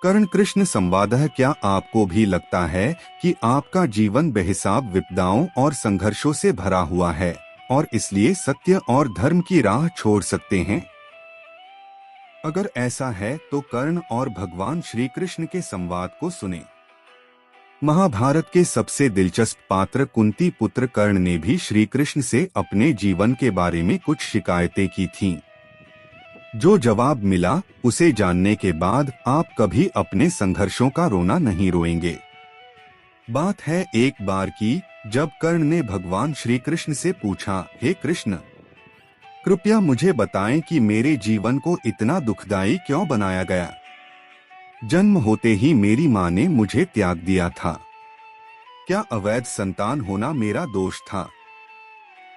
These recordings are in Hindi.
कर्ण कृष्ण संवादः क्या आपको भी लगता है कि आपका जीवन बेहिसाब विपदाओं और संघर्षों से भरा हुआ है और इसलिए सत्य और धर्म की राह छोड़ सकते हैं? अगर ऐसा है तो कर्ण और भगवान श्री कृष्ण के संवाद को सुने। महाभारत के सबसे दिलचस्प पात्र कुंती पुत्र कर्ण ने भी श्री कृष्ण से अपने जीवन के बारे में कुछ शिकायतें की थीं। जो जवाब मिला उसे जानने के बाद आप कभी अपने संघर्षों का रोना नहीं रोएंगे। बात है एक बार की, जब कर्ण ने भगवान श्री कृष्ण से पूछा, हे कृष्ण, कृपया मुझे बताएं कि मेरे जीवन को इतना दुखदाई क्यों बनाया गया। जन्म होते ही मेरी माँ ने मुझे त्याग दिया था। क्या अवैध संतान होना मेरा दोष था?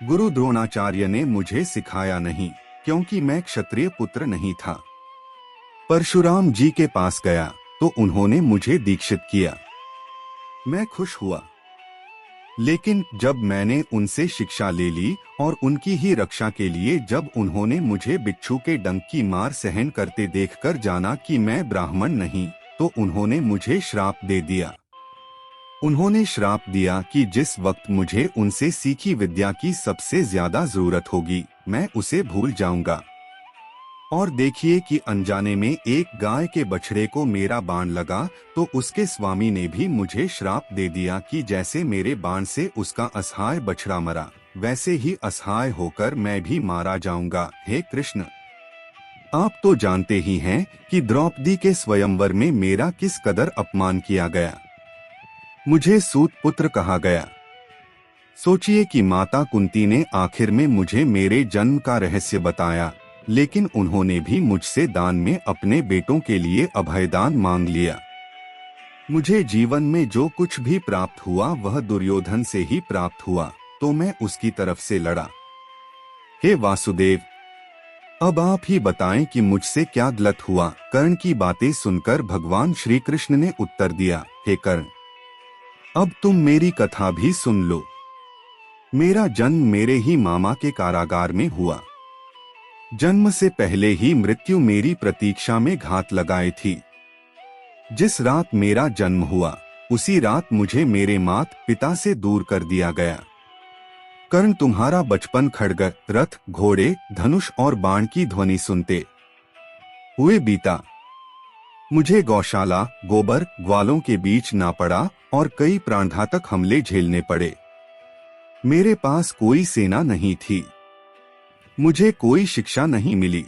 गुरु द्रोणाचार्य ने मुझे सिखाया नहीं, क्योंकि मैं क्षत्रिय पुत्र नहीं था। परशुराम जी के पास गया तो उन्होंने मुझे दीक्षित किया। मैं खुश हुआ, लेकिन जब मैंने उनसे शिक्षा ले ली और उनकी ही रक्षा के लिए जब उन्होंने मुझे बिच्छू के डंक की मार सहन करते देखकर जाना कि मैं ब्राह्मण नहीं, तो उन्होंने मुझे श्राप दे दिया। उन्होंने श्राप दिया कि जिस वक्त मुझे उनसे सीखी विद्या की सबसे ज्यादा जरूरत होगी, मैं उसे भूल जाऊंगा। और देखिए कि अनजाने में एक गाय के बछड़े को मेरा बाण लगा तो उसके स्वामी ने भी मुझे श्राप दे दिया कि जैसे मेरे बाण से उसका असहाय बछड़ा मरा, वैसे ही असहाय होकर मैं भी मारा जाऊंगा। हे कृष्ण, आप तो जानते ही हैं कि द्रौपदी के स्वयंवर में मेरा किस कदर अपमान किया गया। मुझे सूत पुत्र कहा गया। सोचिए कि माता कुंती ने आखिर में मुझे मेरे जन्म का रहस्य बताया, लेकिन उन्होंने भी मुझसे दान में अपने बेटों के लिए अभयदान मांग लिया। मुझे जीवन में जो कुछ भी प्राप्त हुआ वह दुर्योधन से ही प्राप्त हुआ, तो मैं उसकी तरफ से लड़ा। हे वासुदेव, अब आप ही बताएं कि मुझसे क्या गलत हुआ। कर्ण की बातें सुनकर भगवान श्री कृष्ण ने उत्तर दिया, हे कर्ण, अब तुम मेरी कथा भी सुन लो। मेरा जन्म मेरे ही मामा के कारागार में हुआ। जन्म से पहले ही मृत्यु मेरी प्रतीक्षा में घात लगाए थी। जिस रात मेरा जन्म हुआ उसी रात मुझे मेरे माता पिता से दूर कर दिया गया। कर्ण, तुम्हारा बचपन खड्ग, रथ, घोड़े, धनुष और बाण की ध्वनि सुनते हुए बीता। मुझे गौशाला, गोबर, ग्वालों के बीच ना पड़ा और कई प्राणघातक हमले झेलने पड़े। मेरे पास कोई सेना नहीं थी, मुझे कोई शिक्षा नहीं मिली।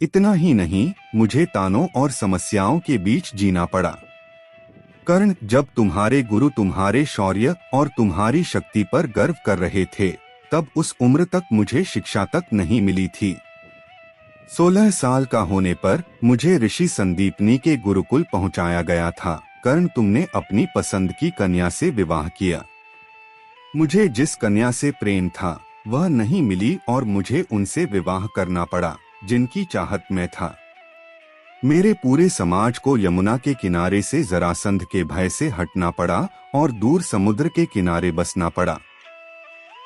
इतना ही नहीं, मुझे तानों और समस्याओं के बीच जीना पड़ा। कर्ण, जब तुम्हारे गुरु तुम्हारे शौर्य और तुम्हारी शक्ति पर गर्व कर रहे थे, तब उस उम्र तक मुझे शिक्षा तक नहीं मिली थी। 16 साल का होने पर मुझे ऋषि संदीपनी के गुरुकुल पहुंचाया गया था। कर्ण, तुमने अपनी पसंद की कन्या से विवाह किया। मुझे जिस कन्या से प्रेम था वह नहीं मिली और मुझे उनसे विवाह करना पड़ा जिनकी चाहत में था। मेरे पूरे समाज को यमुना के किनारे से जरासंध के भय से हटना पड़ा और दूर समुद्र के किनारे बसना पड़ा।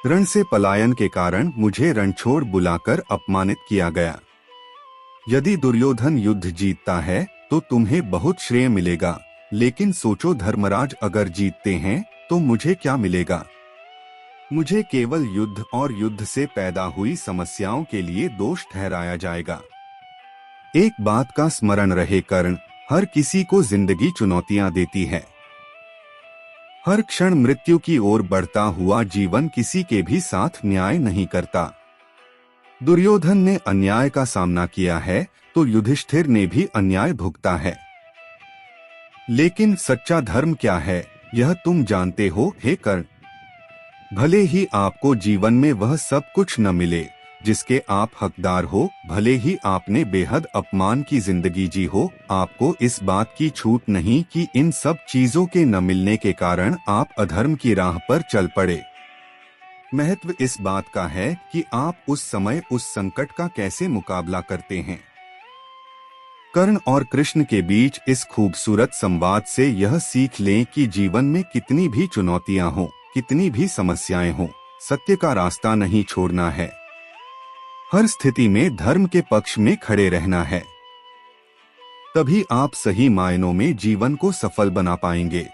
रण से पलायन के कारण मुझे रणछोड़ बुलाकर अपमानित किया गया। यदि दुर्योधन युद्ध जीतता है तो तुम्हें बहुत श्रेय मिलेगा, लेकिन सोचो धर्मराज अगर जीतते हैं तो मुझे क्या मिलेगा? मुझे केवल युद्ध और युद्ध से पैदा हुई समस्याओं के लिए दोष ठहराया जाएगा। एक बात का स्मरण रहे कर्ण, हर किसी को जिंदगी चुनौतियां देती है। हर क्षण मृत्यु की ओर बढ़ता हुआ जीवन किसी के भी साथ न्याय नहीं करता। दुर्योधन ने अन्याय का सामना किया है तो युधिष्ठिर ने भी अन्याय भुगता है। लेकिन सच्चा धर्म क्या है यह तुम जानते हो हे कर्ण। भले ही आपको जीवन में वह सब कुछ न मिले जिसके आप हकदार हो, भले ही आपने बेहद अपमान की जिंदगी जी हो, आपको इस बात की छूट नहीं कि इन सब चीजों के न मिलने के कारण आप अधर्म की राह पर चल पड़े। महत्व इस बात का है कि आप उस समय उस संकट का कैसे मुकाबला करते हैं। कर्ण और कृष्ण के बीच इस खूबसूरत संवाद से यह सीख लें कि जीवन में कितनी भी चुनौतियां हों, कितनी भी समस्याएं हों, सत्य का रास्ता नहीं छोड़ना है। हर स्थिति में धर्म के पक्ष में खड़े रहना है। तभी आप सही मायनों में जीवन को सफल बना पाएंगे।